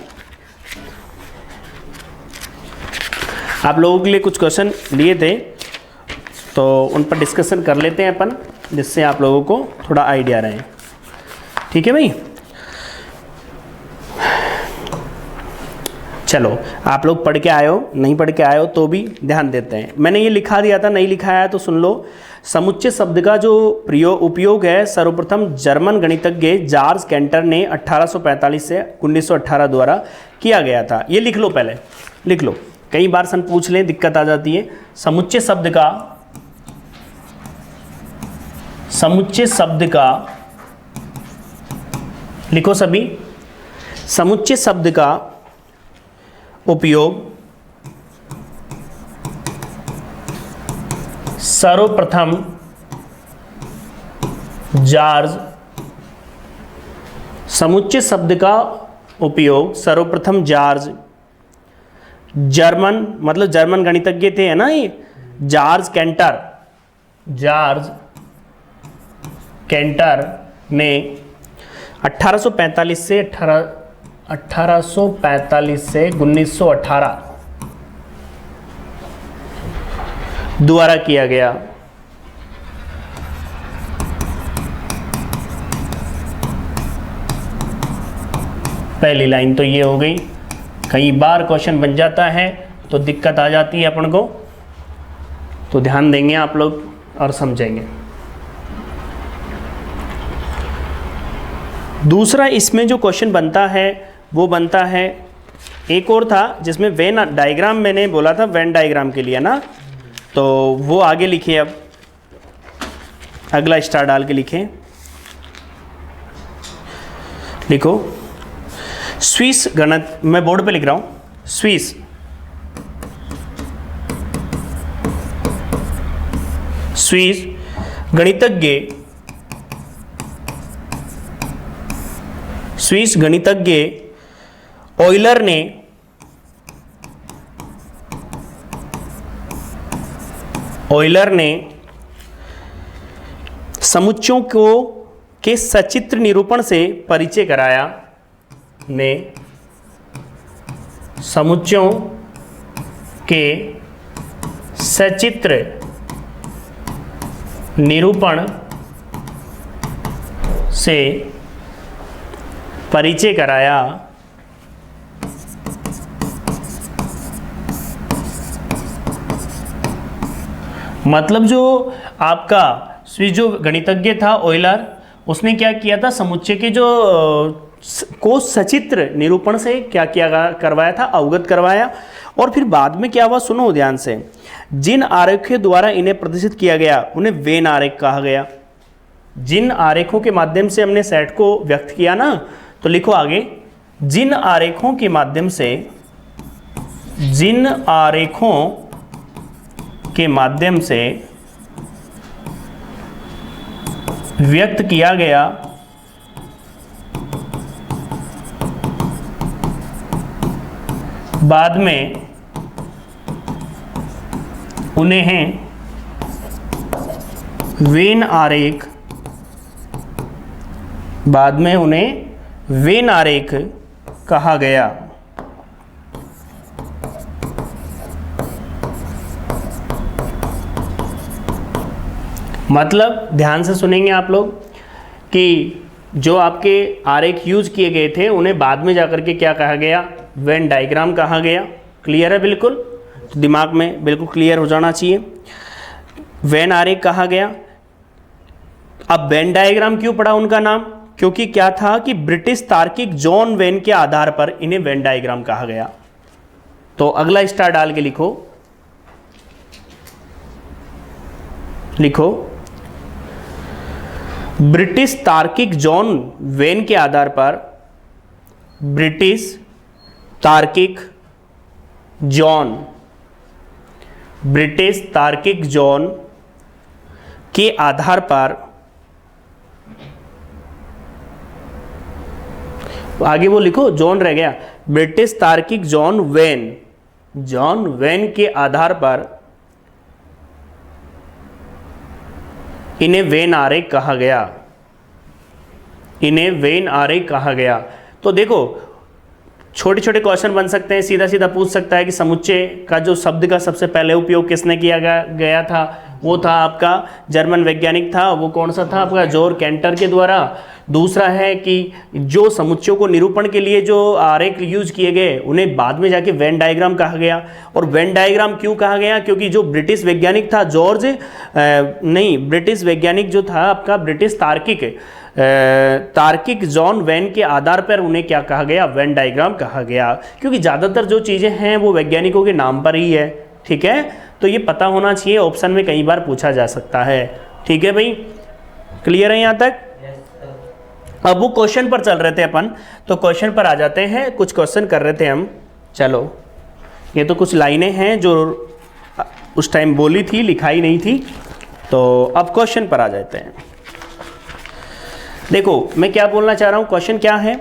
आप लोगों के लिए कुछ क्वेश्चन लिए थे तो उन पर डिस्कशन कर लेते हैं अपन, जिससे आप लोगों को थोड़ा आइडिया रहे। ठीक है भाई, चलो आप लोग पढ़ के आए हो, नहीं पढ़ के आए हो तो भी ध्यान देते हैं। मैंने ये लिखा दिया था, नहीं लिखा है तो सुन लो। समुच्चय शब्द का जो उपयोग है सर्वप्रथम जर्मन गणितज्ञ जॉर्ज कैंटर ने 1845 से 1918 द्वारा किया गया था। ये लिख लो, पहले लिख लो, कई बार सन पूछ लें, दिक्कत आ जाती है। समुच्चय शब्द का लिखो सभी। समुच्चय शब्द का उपयोग सर्वप्रथम जॉर्ज, समुच्चय शब्द का उपयोग सर्वप्रथम जॉर्ज, जर्मन मतलब जर्मन गणितज्ञ थे है ना ये, जॉर्ज कैंटर ने 1845 से 1918 द्वारा किया गया। पहली लाइन तो ये हो गई। कई बार क्वेश्चन बन जाता है तो दिक्कत आ जाती है अपन को, तो ध्यान देंगे आप लोग और समझेंगे। दूसरा इसमें जो क्वेश्चन बनता है वो बनता है, एक और था जिसमें वेन डायग्राम मैंने बोला था, वेन डायग्राम के लिए ना, तो वो आगे लिखे। अब अगला स्टार डाल के लिखें, लिखो स्विस गणित, मैं बोर्ड पे लिख रहा हूं, स्विस गणितज्ञ ऑयलर ने समुच्चयों के सचित्र निरूपण से परिचय कराया। समुच्चयों के सचित्र निरूपण से परिचय कराया। मतलब जो आपका स्विस जो गणितज्ञ था ऑयलर, उसने क्या किया था, समुच्चय के जो को सचित्र निरूपण से क्या किया करवाया था, अवगत करवाया। और फिर बाद में क्या हुआ सुनो ध्यान से, जिन आरेखों द्वारा इन्हें प्रदर्शित किया गया उन्हें वेन आरेख कहा गया। जिन आरेखों के माध्यम से हमने सेट को व्यक्त किया ना, तो लिखो आगे, जिन आरेखों के माध्यम से व्यक्त किया गया बाद में उन्हें वेन आरेख कहा गया। मतलब ध्यान से सुनेंगे आप लोग कि जो आपके आरेख यूज किए गए थे उन्हें बाद में जाकर के क्या कहा गया, वेन डायग्राम कहा गया। क्लियर है बिल्कुल? तो दिमाग में बिल्कुल क्लियर हो जाना चाहिए। वेन आरेख कहा गया। अब वेन डायग्राम क्यों पड़ा उनका नाम? क्योंकि क्या था कि ब्रिटिश तार्किक जॉन वेन के आधार पर इन्हें वेन डायग्राम कहा गया। तो अगला स्टार डाल के लिखो ब्रिटिश तार्किक जॉन वेन के आधार पर, ब्रिटिश तार्किक जॉन के आधार पर, आगे वो लिखो, जॉन रह गया, ब्रिटिश तार्किक जॉन वेन के आधार पर इन्हें वेन आरेख कहा गया। तो देखो छोटे छोटे क्वेश्चन बन सकते हैं, सीधा सीधा पूछ सकता है कि समुच्चय का जो शब्द का सबसे पहले उपयोग किसने किया गया था, वो था आपका जर्मन वैज्ञानिक था, वो कौन सा था आपका, जोर कैंटर के द्वारा। दूसरा है कि जो समुच्चयों को निरूपण के लिए जो आरेख यूज किए गए उन्हें बाद में जाके वेन डायग्राम कहा गया। और वेन डायग्राम क्यों कहा गया, क्योंकि जो ब्रिटिश वैज्ञानिक था ब्रिटिश वैज्ञानिक जो था आपका, ब्रिटिश तार्किक जॉन वेन के आधार पर उन्हें क्या कहा गया, वेन डायग्राम कहा गया। क्योंकि ज़्यादातर जो चीज़ें हैं वो वैज्ञानिकों के नाम पर ही है, ठीक है, तो ये पता होना चाहिए, ऑप्शन में कई बार पूछा जा सकता है। ठीक है भाई, क्लियर है यहाँ तक? अब वो क्वेश्चन पर चल रहे थे अपन, तो क्वेश्चन पर आ जाते हैं। कुछ क्वेश्चन कर रहे थे हम, चलो ये तो कुछ लाइनें हैं जो उस टाइम बोली थी, लिखाई नहीं थी, तो अब क्वेश्चन पर आ जाते हैं। देखो मैं क्या बोलना चाह रहा हूँ, क्वेश्चन क्या है,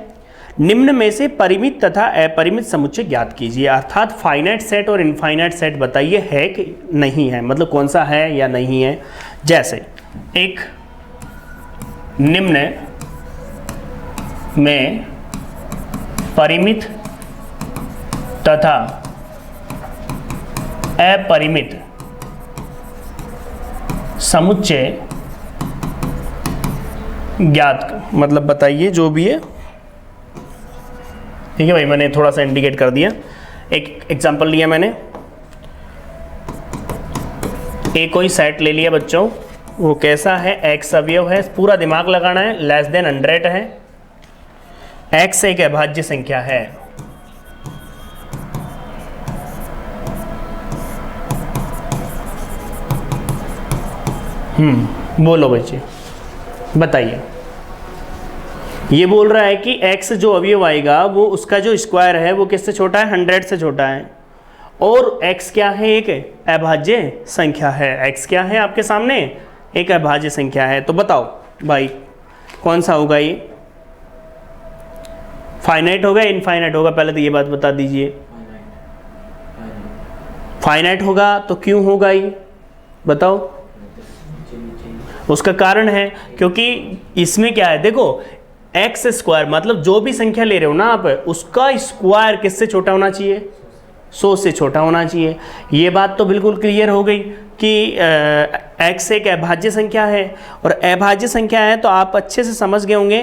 निम्न में से परिमित तथा अपरिमित समुच्चय ज्ञात कीजिए। अर्थात फाइनाइट सेट और इनफाइनाइट सेट बताइए है कि नहीं है, मतलब कौन सा है या नहीं है। जैसे एक निम्न में परिमित तथा अपरिमित समुच्चय ज्ञात, मतलब बताइए जो भी है। ठीक है भाई, मैंने थोड़ा सा इंडिकेट कर दिया। एक एग्जांपल लिया मैंने, एक कोई सेट ले लिया बच्चों, वो कैसा है, एक्स अवयव है, पूरा दिमाग लगाना है, लेस देन 100 है, एक्स एक अभाज्य संख्या है, बोलो बच्चे बताइए। ये बोल रहा है कि x जो अवयव आएगा वो उसका जो स्क्वायर है वो किससे छोटा है, 100 से छोटा है, और x क्या है, एक अभाज्य संख्या है। x क्या है आपके सामने, एक अभाज्य संख्या है। तो बताओ भाई कौन सा होगा, ये फाइनाइट होगा इनफाइनाइट होगा, पहले तो ये बात बता दीजिए। फाइनाइट होगा तो क्यों होगा ये बताओ। उसका कारण है क्योंकि इसमें क्या है, देखो एक्स स्क्वायर मतलब जो भी संख्या ले रहे हो ना आप, उसका स्क्वायर किससे छोटा होना चाहिए, 100 से छोटा होना चाहिए। ये बात तो बिल्कुल क्लियर हो गई कि एक्स एक अभाज्य संख्या है, और अभाज्य संख्या है तो आप अच्छे से समझ गए होंगे।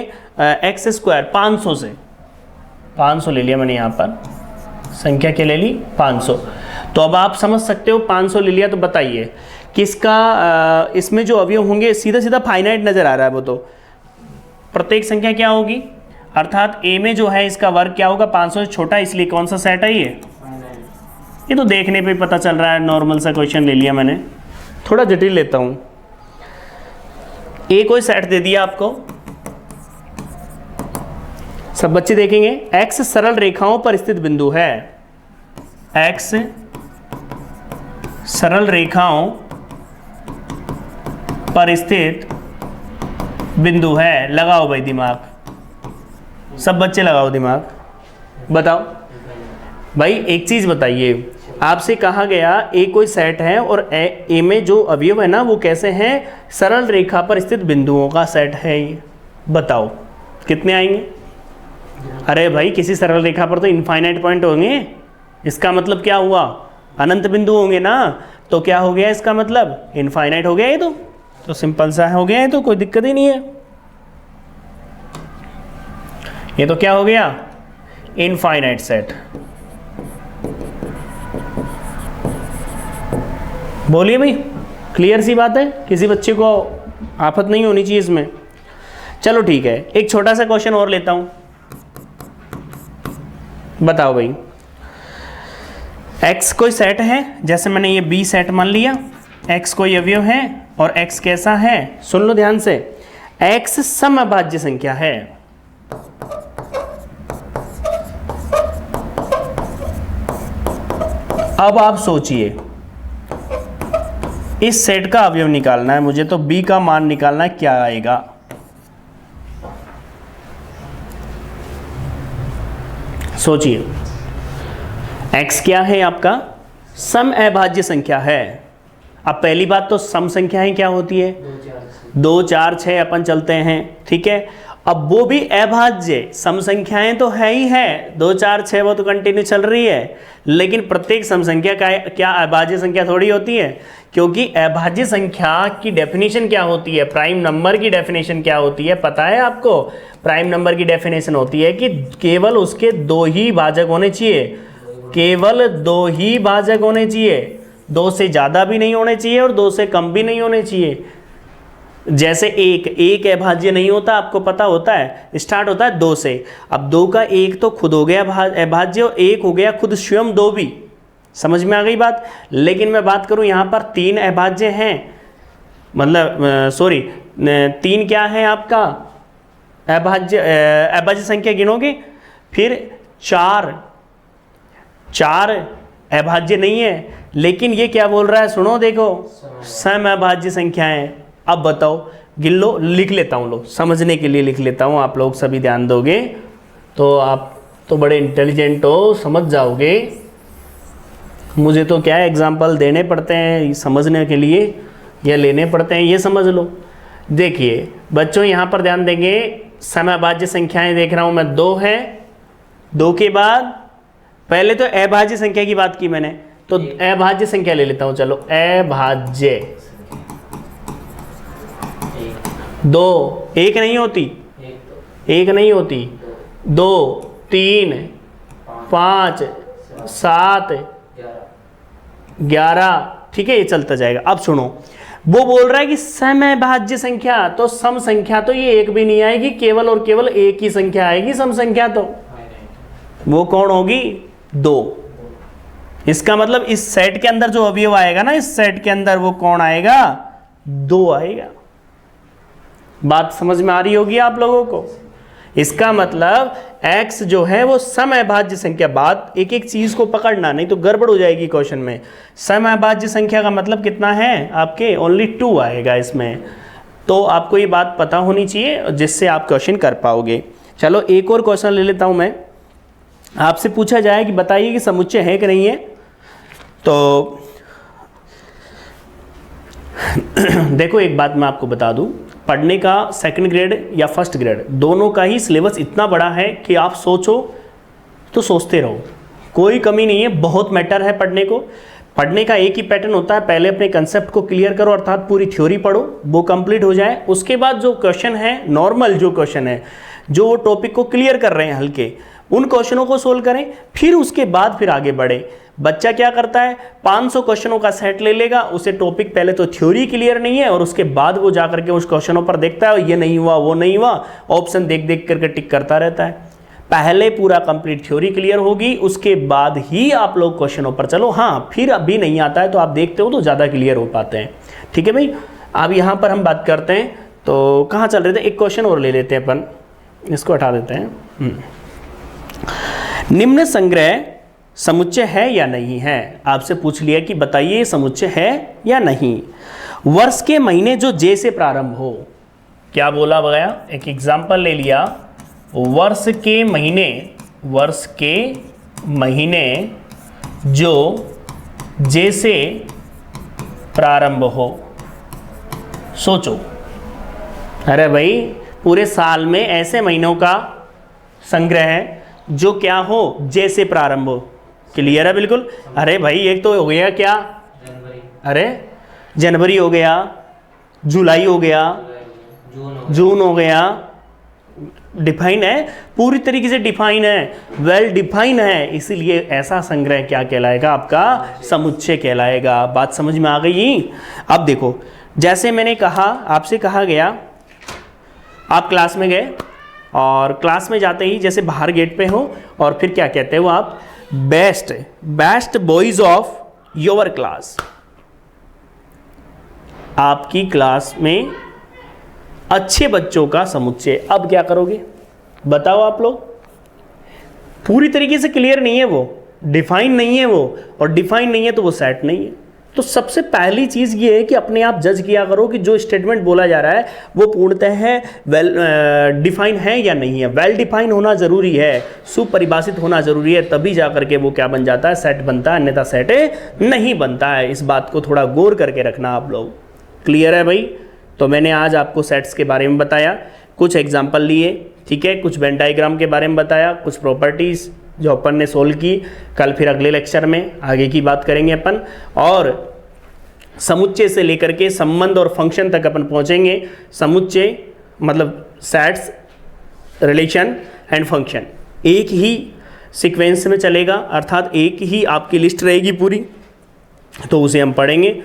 एक्स स्क्वायर 500 से 500 ले लिया मैंने, यहाँ पर संख्या क्या ले ली 500। तो अब आप समझ सकते हो 500 ले लिया, तो बताइए किसका इसमें जो अवयव होंगे, सीधा सीधा फाइनाइट नज़र आ रहा है वो, तो प्रत्येक संख्या क्या होगी, अर्थात a में जो है इसका वर्ग क्या होगा, 500 से छोटा, इसलिए कौन सा सेट है ये तो देखने पे पता चल रहा है। नॉर्मल सा क्वेश्चन ले लिया मैंने, थोड़ा जटिल लेता हूँ। कोई सेट दे दिया आपको, सब बच्चे देखेंगे, x सरल रेखाओं पर स्थित बिंदु है, x सरल रेखाओं पर स्थित बिंदु है। लगाओ भाई दिमाग, सब बच्चे लगाओ दिमाग, बताओ भाई एक चीज बताइए, आपसे कहा गया ए कोई सेट है और ए में जो अवयव है ना वो कैसे हैं, सरल रेखा पर स्थित बिंदुओं का सेट है। ये बताओ कितने आएंगे। अरे भाई किसी सरल रेखा पर तो इनफाइनाइट पॉइंट होंगे, इसका मतलब क्या हुआ, अनंत बिंदु होंगे ना, तो क्या हो गया इसका मतलब इनफाइनाइट हो गया। ये तो सिंपल सा हो गया है, तो कोई दिक्कत ही नहीं है। ये तो क्या हो गया, इनफाइनाइट सेट। बोलिए भाई, क्लियर सी बात है, किसी बच्चे को आफत नहीं होनी चाहिए इसमें। चलो ठीक है, एक छोटा सा क्वेश्चन और लेता हूं, बताओ भाई। x कोई सेट है, जैसे मैंने ये b सेट मान लिया, x कोई अवयव है और x कैसा है, सुन लो ध्यान से, x समअभाज्य संख्या है। अब आप सोचिए, इस सेट का अवयव निकालना है मुझे, तो b का मान निकालना है, क्या आएगा? सोचिए, x क्या है आपका? समअभाज्य संख्या है। अब पहली बात तो सम संख्याएं क्या होती है? 2 4 6 अपन चलते हैं, ठीक है। अब वो भी अभाज्य सम संख्याएं तो है ही है, 2 4 6 वो तो कंटिन्यू चल रही है, लेकिन प्रत्येक सम संख्या का क्या अभाज्य संख्या थोड़ी होती है? क्योंकि अभाज्य संख्या की डेफिनेशन क्या होती है? प्राइम नंबर की डेफिनेशन क्या होती है पता है आपको? प्राइम नंबर की डेफिनेशन होती है कि केवल उसके 2 ही भाजक होने चाहिए, केवल 2 ही भाजक होने चाहिए, 2 से ज़्यादा भी नहीं होने चाहिए और 2 से कम भी नहीं होने चाहिए। जैसे एक अभाज्य नहीं होता, आपको पता होता है, स्टार्ट होता है 2 से। अब 2 का 1 तो खुद हो गया अभाज्य और 1 हो गया खुद स्वयं 2 भी। समझ में आ गई बात? लेकिन मैं बात करूं यहाँ पर 3 अभाज्य हैं, मतलब सॉरी 3 क्या है आपका अभाज्य संख्या गिनोगे, फिर 4 अभाज्य नहीं है। लेकिन ये क्या बोल रहा है सुनो, देखो समअभाज्य संख्याएं। अब बताओ, गिन लो, लिख लेता हूँ, लो समझने के लिए लिख लेता हूँ, आप लोग सभी ध्यान दोगे तो आप तो बड़े इंटेलिजेंट हो, समझ जाओगे। मुझे तो क्या एग्जाम्पल देने पड़ते हैं समझने के लिए या लेने पड़ते हैं, ये समझ लो। देखिए बच्चों, यहाँ पर ध्यान देंगे, समअभाज्य संख्याएं देख रहा हूँ मैं, 2 है, 2 के बाद पहले तो अभाज्य संख्या की बात की मैंने, तो अभाज्य संख्या ले लेता हूँ, चलो अभाज्य 2, 1 नहीं होती, 1 नहीं होती, 2 3 5 7 11, ठीक है, ये चलता जाएगा। अब सुनो, वो बोल रहा है कि समअभाज्य संख्या, तो सम संख्या तो ये 1 भी नहीं आएगी, केवल और केवल 1 ही संख्या आएगी सम संख्या, तो वो कौन होगी? 2। इसका मतलब इस सेट के अंदर जो अवयव आएगा ना, इस सेट के अंदर वो कौन आएगा? 2 आएगा। बात समझ में आ रही होगी आप लोगों को? इसका मतलब x जो है वो समअभाज्य संख्या, बात एक एक चीज को पकड़ना, नहीं तो गड़बड़ हो जाएगी क्वेश्चन में। समअभाज्य संख्या का मतलब कितना है आपके? ओनली 2 आएगा इसमें। तो आपको ये बात पता होनी चाहिए जिससे आप क्वेश्चन कर पाओगे। चलो एक और क्वेश्चन ले लेता हूं मैं। आपसे पूछा जाए कि बताइए कि समुच्चय है कि नहीं है, तो देखो एक बात मैं आपको बता दूं, पढ़ने का सेकंड ग्रेड या फर्स्ट ग्रेड दोनों का ही सिलेबस इतना बड़ा है कि आप सोचो तो सोचते रहो, कोई कमी नहीं है, बहुत मैटर है पढ़ने को। पढ़ने का एक ही पैटर्न होता है, पहले अपने कंसेप्ट को क्लियर करो, अर्थात पूरी थ्योरी पढ़ो, वो कंप्लीट हो जाए, उसके बाद जो क्वेश्चन है नॉर्मल जो क्वेश्चन है, जो वो टॉपिक को क्लियर कर रहे हैं हल्के, उन क्वेश्चनों को सोल्व करें, फिर उसके बाद फिर आगे बढ़े। बच्चा क्या करता है, 500 क्वेश्चनों का सेट ले लेगा, उसे टॉपिक पहले तो थ्योरी क्लियर नहीं है और उसके बाद वो जाकर के उस क्वेश्चनों पर देखता है, ये नहीं हुआ वो नहीं हुआ, ऑप्शन देख देख करके टिक करता रहता है। पहले पूरा कंप्लीट थ्योरी क्लियर होगी, उसके बाद ही आप लोग क्वेश्चनों पर चलो। हाँ, फिर अभी नहीं आता है तो आप देखते हो तो ज़्यादा क्लियर हो पाते हैं। ठीक है भाई, अब यहाँ पर हम बात करते हैं, तो कहाँ चल रहे थे, एक क्वेश्चन और ले लेते हैं अपन, इसको हटा देते हैं। निम्न संग्रह समुच्चय है या नहीं है? आपसे पूछ लिया कि बताइए समुच्चय है या नहीं। वर्ष के महीने जो जे से प्रारंभ हो, क्या बोला गया, एक एग्जाम्पल ले लिया, वर्ष के महीने जो जे से प्रारंभ हो। सोचो, अरे भाई पूरे साल में ऐसे महीनों का संग्रह है जो क्या हो, जे से प्रारंभ हो। क्लियर है बिल्कुल? अरे भाई एक तो हो गया क्या, अरे जनवरी हो गया, जुलाई हो गया, जून हो गया, डिफाइन है, पूरी तरीके से डिफाइन है, वेल डिफाइन है, इसीलिए ऐसा संग्रह क्या कहलाएगा, आपका समुच्चय कहलाएगा। बात समझ में आ गई? अब देखो, जैसे मैंने कहा, आपसे कहा गया, आप क्लास में गए और क्लास में जाते ही जैसे बाहर गेट पे हो और फिर क्या कहते हो आप, best boys of your class. आपकी क्लास में अच्छे बच्चों का समुच्चय। अब क्या करोगे बताओ आप लोग? पूरी तरीके से क्लियर नहीं है, वो डिफाइन नहीं है वो, और डिफाइन नहीं है तो वो सेट नहीं है। तो सबसे पहली चीज़ ये है कि अपने आप जज किया करो कि जो स्टेटमेंट बोला जा रहा है वो पूर्णतः है वेल डिफाइन है या नहीं है। वेल डिफाइन होना ज़रूरी है, सुपरिभाषित होना ज़रूरी है, तभी जा करके वो क्या बन जाता है, सेट बनता है, अन्यथा सेट नहीं बनता है। इस बात को थोड़ा गौर करके रखना आप लोग। क्लियर है भाई? तो मैंने आज आपको सेट्स के बारे में बताया, कुछ एग्जाम्पल लिए, ठीक है, कुछ वेन डायग्राम के बारे में बताया, कुछ प्रॉपर्टीज़ जो अपन ने सोल्व की। कल फिर अगले लेक्चर में आगे की बात करेंगे अपन, और समुच्चय से लेकर के संबंध और फंक्शन तक अपन पहुंचेंगे। समुच्चय मतलब सेट्स, रिलेशन एंड फंक्शन एक ही सीक्वेंस में चलेगा, अर्थात एक ही आपकी लिस्ट रहेगी पूरी, तो उसे हम पढ़ेंगे।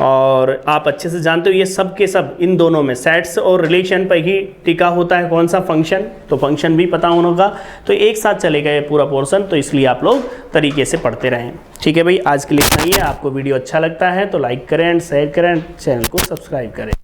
और आप अच्छे से जानते हो ये सब के सब इन दोनों में, सेट्स और रिलेशन पर ही टिका होता है कौन सा, फंक्शन। तो फंक्शन भी पता होना होगा, तो एक साथ चलेगा ये पूरा पोर्शन, तो इसलिए आप लोग तरीके से पढ़ते रहें। ठीक है भाई, आज के लिए इतना ही है। आपको वीडियो अच्छा लगता है तो लाइक करें एंड शेयर करें एंड चैनल को सब्सक्राइब करें।